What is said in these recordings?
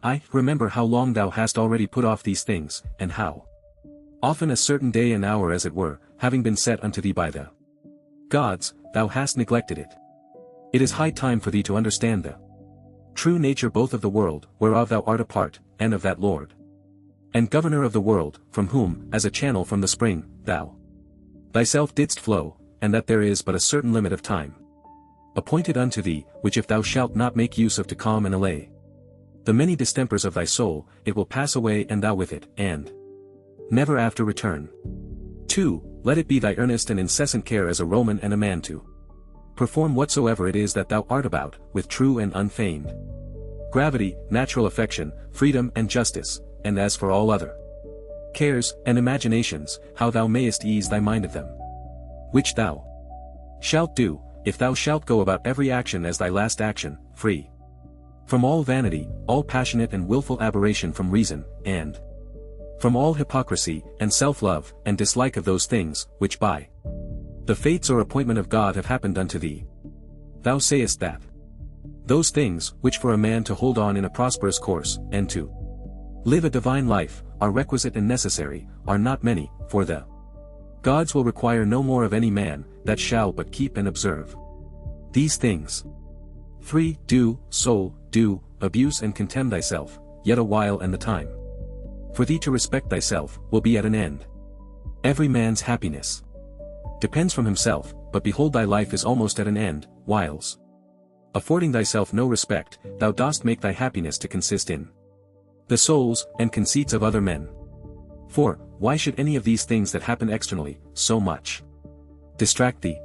I remember how long thou hast already put off these things, and how often a certain day and hour as it were, having been set unto thee by the gods, thou hast neglected it. It is high time for thee to understand the true nature both of the world, whereof thou art a part, and of that Lord and Governor of the world, from whom, as a channel from the spring, thou thyself didst flow, and that there is but a certain limit of time appointed unto thee, which if thou shalt not make use of to calm and allay the many distempers of thy soul, it will pass away and thou with it, and never after return. 2. Let it be thy earnest and incessant care as a Roman and a man to perform whatsoever it is that thou art about, with true and unfeigned gravity, natural affection, freedom and justice, and as for all other cares and imaginations, how thou mayest ease thy mind of them, which thou shalt do, if thou shalt go about every action as thy last action, free from all vanity, all passionate and wilful aberration from reason, and from all hypocrisy, and self-love, and dislike of those things, which by the fates or appointment of God have happened unto thee. Thou sayest that those things, which for a man to hold on in a prosperous course, and to live a divine life, are requisite and necessary, are not many, for the gods will require no more of any man, that shall but keep and observe these things. 3. Do, soul, do, abuse and contemn thyself, yet a while and the time for thee to respect thyself, will be at an end. Every man's happiness depends from himself, but behold thy life is almost at an end, whiles affording thyself no respect, thou dost make thy happiness to consist in the souls and conceits of other men. 4. Why should any of these things that happen externally, so much distract thee?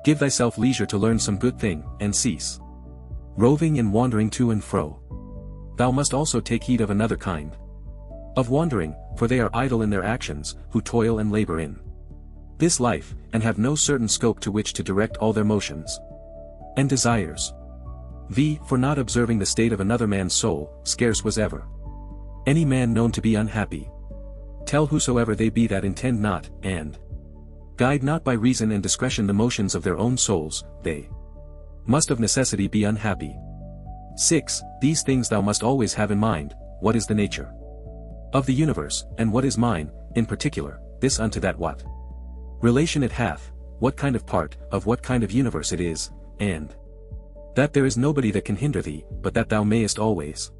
Give thyself leisure to learn some good thing, and cease roving and wandering to and fro. Thou must also take heed of another kind of wandering, for they are idle in their actions, who toil and labor in this life, and have no certain scope to which to direct all their motions and desires. For not observing the state of another man's soul, scarce was ever any man known to be unhappy. Tell whosoever they be that intend not, and guide not by reason and discretion the motions of their own souls, they must of necessity be unhappy. 6. These things thou must always have in mind, what is the nature of the universe, and what is mine, in particular, this unto that what relation it hath, what kind of part, of what kind of universe it is, and that there is nobody that can hinder thee, but that thou mayest always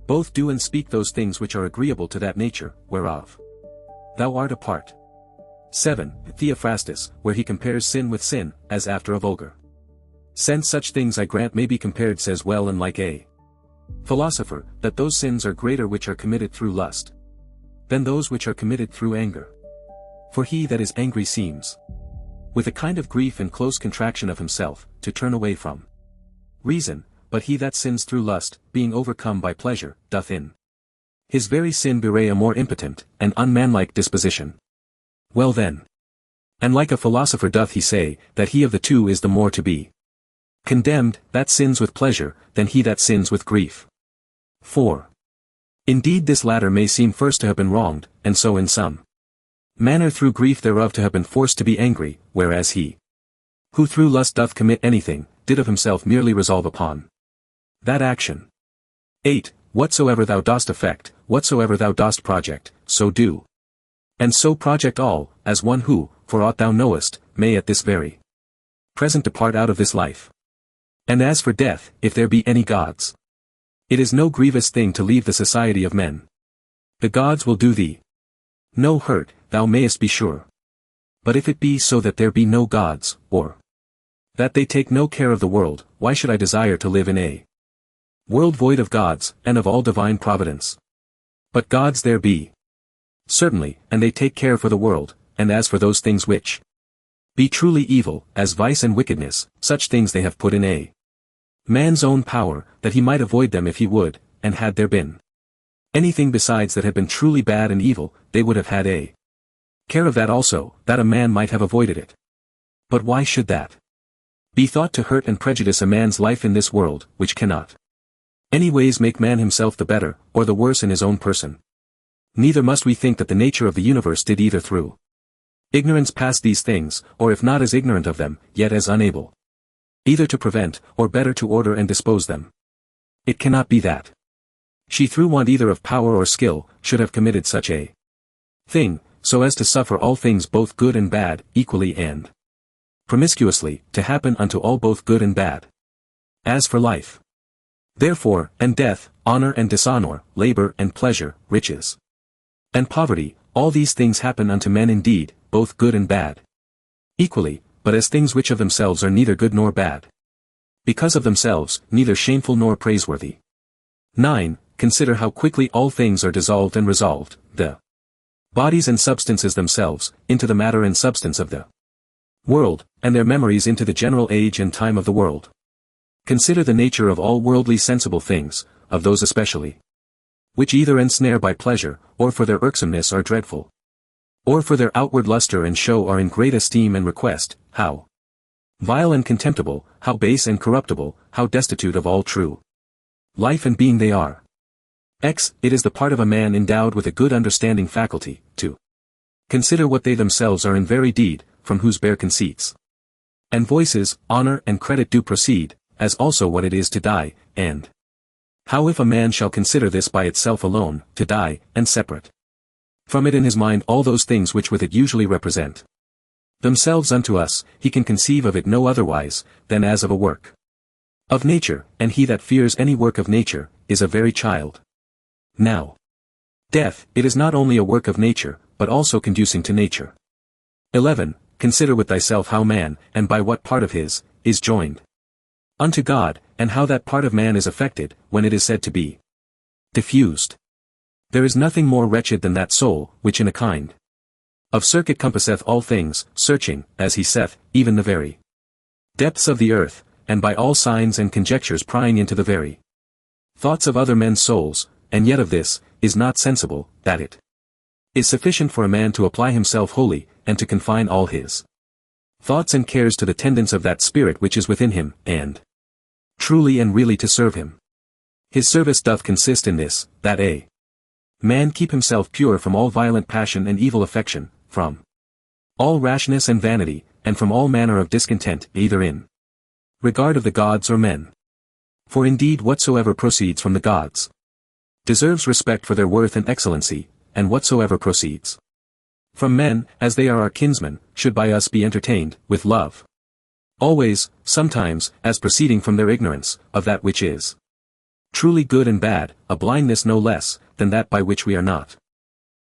both do and speak those things which are agreeable to that nature, whereof thou art a part. 7. Theophrastus, where he compares sin with sin, as after a vulgar sense such things I grant may be compared, says well and like a philosopher, that those sins are greater which are committed through lust than those which are committed through anger. For he that is angry seems, with a kind of grief and close contraction of himself, to turn away from reason, but he that sins through lust, being overcome by pleasure, doth in his very sin bewray a more impotent, and unmanlike disposition. Well then, and like a philosopher doth he say, that he of the two is the more to be condemned, that sins with pleasure, than he that sins with grief. 4. Indeed this latter may seem first to have been wronged, and so in some manner through grief thereof to have been forced to be angry, whereas he who through lust doth commit anything, did of himself merely resolve upon that action. 8. Whatsoever thou dost effect, whatsoever thou dost project, so do. And so project all, as one who, for aught thou knowest, may at this very present depart out of this life. And as for death, if there be any gods, it is no grievous thing to leave the society of men. The gods will do thee no hurt, thou mayest be sure. But if it be so that there be no gods, or that they take no care of the world, why should I desire to live in a world void of gods, and of all divine providence? But gods there be, certainly, and they take care for the world, and as for those things which be truly evil, as vice and wickedness, such things they have put in a man's own power, that he might avoid them if he would, and had there been anything besides that had been truly bad and evil, they would have had a care of that also, that a man might have avoided it. But why should that be thought to hurt and prejudice a man's life in this world, which cannot any ways make man himself the better, or the worse in his own person? Neither must we think that the nature of the universe did either through ignorance pass these things, or if not as ignorant of them, yet as unable either to prevent, or better to order and dispose them. It cannot be that She through want either of power or skill, should have committed such a thing, so as to suffer all things both good and bad, equally and promiscuously, to happen unto all both good and bad. As for life, therefore, and death, honor and dishonor, labor and pleasure, riches and poverty, all these things happen unto men indeed, both good and bad, equally, but as things which of themselves are neither good nor bad, because of themselves, neither shameful nor praiseworthy. 9. Consider how quickly all things are dissolved and resolved, the bodies and substances themselves, into the matter and substance of the world, and their memories into the general age and time of the world. Consider the nature of all worldly sensible things, of those especially which either ensnare by pleasure, or for their irksomeness are dreadful, or for their outward luster and show are in great esteem and request, how vile and contemptible, how base and corruptible, how destitute of all true life and being they are. It is the part of a man endowed with a good understanding faculty, to consider what they themselves are in very deed, from whose bare conceits and voices, honor and credit do proceed, as also what it is to die, and how if a man shall consider this by itself alone, to die, and separate from it in his mind all those things which with it usually represent themselves unto us, he can conceive of it no otherwise, than as of a work of nature, and he that fears any work of nature, is a very child. Now, death, it is not only a work of nature, but also conducing to nature. 11. Consider with thyself how man, and by what part of his, is joined unto God, and how that part of man is affected, when it is said to be diffused. There is nothing more wretched than that soul, which in a kind of circuit compasseth all things, searching, as he saith, even the very depths of the earth, and by all signs and conjectures prying into the very thoughts of other men's souls, and yet of this, is not sensible, that it is sufficient for a man to apply himself wholly, and to confine all his thoughts and cares to the tendance of that spirit which is within him, and truly and really to serve him. His service doth consist in this, that a man keep himself pure from all violent passion and evil affection, from all rashness and vanity, and from all manner of discontent, either in regard of the gods or men. For indeed whatsoever proceeds from the gods deserves respect for their worth and excellency, and whatsoever proceeds from men, as they are our kinsmen, should by us be entertained, with love. Always, sometimes, as proceeding from their ignorance, of that which is truly good and bad, a blindness no less, than that by which we are not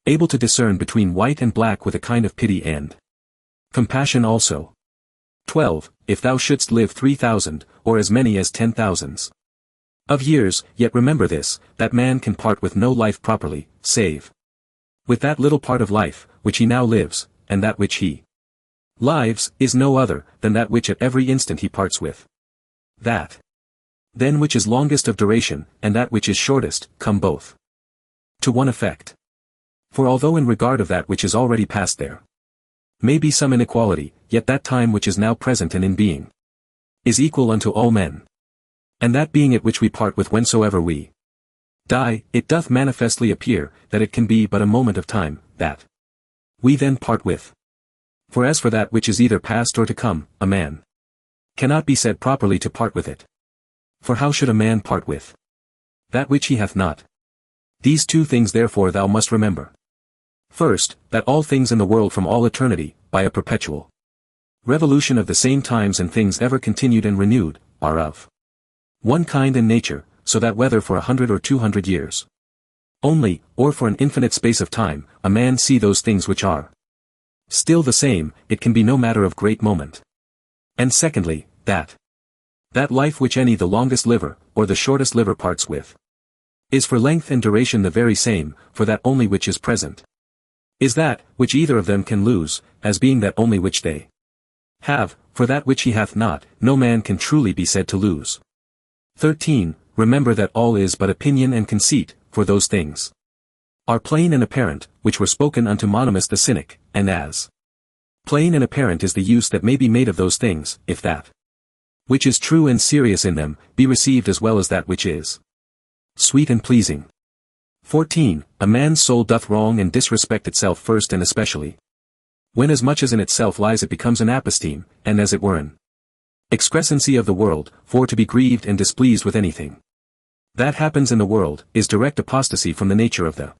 able to discern between white and black with a kind of pity and compassion also. 12. If thou shouldst live 3,000, or as many as 10,000 of years, yet remember this, that man can part with no life properly, save with that little part of life, which he now lives, and that which he lives, is no other, than that which at every instant he parts with. That then which is longest of duration, and that which is shortest, come both to one effect. For although in regard of that which is already past there may be some inequality, yet that time which is now present and in being is equal unto all men. And that being it which we part with whensoever we die, it doth manifestly appear, that it can be but a moment of time, that we then part with. For as for that which is either past or to come, a man cannot be said properly to part with it. For how should a man part with that which he hath not? These two things therefore thou must remember. First, that all things in the world from all eternity, by a perpetual revolution of the same times and things ever continued and renewed, are of one kind and nature, so that whether for 100 or 200 years only, or for an infinite space of time, a man see those things which are still the same, it can be no matter of great moment. And secondly, that life which any the longest liver, or the shortest liver parts with, is for length and duration the very same, for that only which is present is that which either of them can lose, as being that only which they have, for that which he hath not, no man can truly be said to lose. 13. Remember that all is but opinion and conceit, for those things are plain and apparent, which were spoken unto Monimus the Cynic, and as plain and apparent is the use that may be made of those things, if that which is true and serious in them, be received as well as that which is sweet and pleasing. 14. A man's soul doth wrong and disrespect itself first and especially when as much as in itself lies it becomes an aposteme, and as it were an excrescency of the world, for to be grieved and displeased with anything That happens in the world, is direct apostasy from the nature of the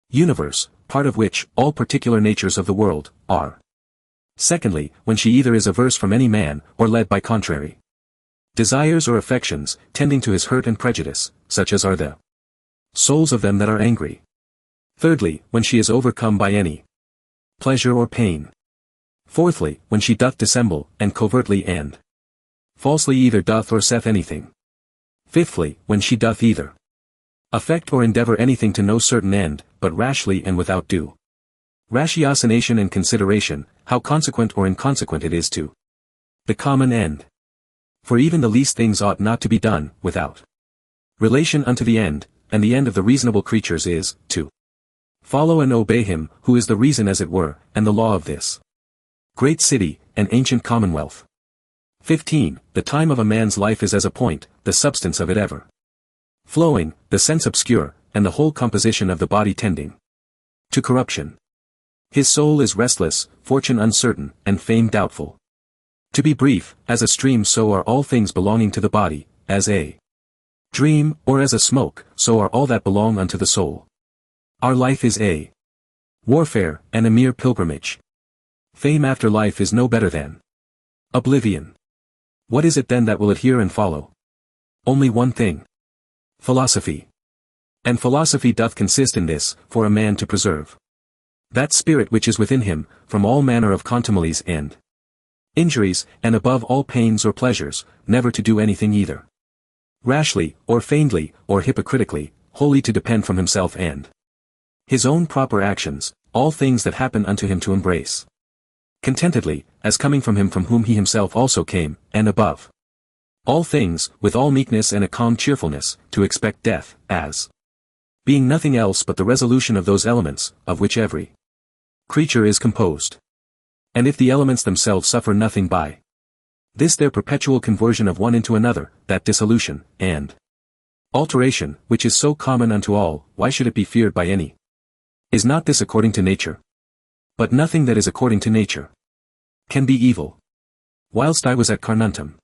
universe, part of which, all particular natures of the world, are. Secondly, when she either is averse from any man, or led by contrary desires or affections, tending to his hurt and prejudice, such as are the souls of them that are angry. Thirdly, when she is overcome by any pleasure or pain. Fourthly, when she doth dissemble, and covertly and falsely either doth or saith anything. Fifthly, when she doth either affect or endeavor anything to no certain end, but rashly and without due ratiocination and consideration, how consequent or inconsequent it is to the common end. For even the least things ought not to be done, without relation unto the end, and the end of the reasonable creatures is, to follow and obey him, who is the reason as it were, and the law of this great city, and ancient commonwealth. 15. The time of a man's life is as a point, the substance of it ever flowing, the sense obscure, and the whole composition of the body tending to corruption. His soul is restless, fortune uncertain, and fame doubtful. To be brief, as a stream so are all things belonging to the body, as a dream, or as a smoke, so are all that belong unto the soul. Our life is a warfare, and a mere pilgrimage. Fame after life is no better than oblivion. What is it then that will adhere and follow? Only one thing. Philosophy. And philosophy doth consist in this, for a man to preserve that spirit which is within him, from all manner of contumelies and injuries, and above all pains or pleasures, never to do anything either rashly, or feignedly, or hypocritically, wholly to depend from himself and his own proper actions, all things that happen unto him to embrace contentedly, as coming from him from whom he himself also came, and above all things, with all meekness and a calm cheerfulness, to expect death, as being nothing else but the resolution of those elements, of which every creature is composed. And if the elements themselves suffer nothing by this their perpetual conversion of one into another, that dissolution, and alteration, which is so common unto all, why should it be feared by any? Is not this according to nature? But nothing that is according to nature can be evil. Whilst I was at Carnuntum,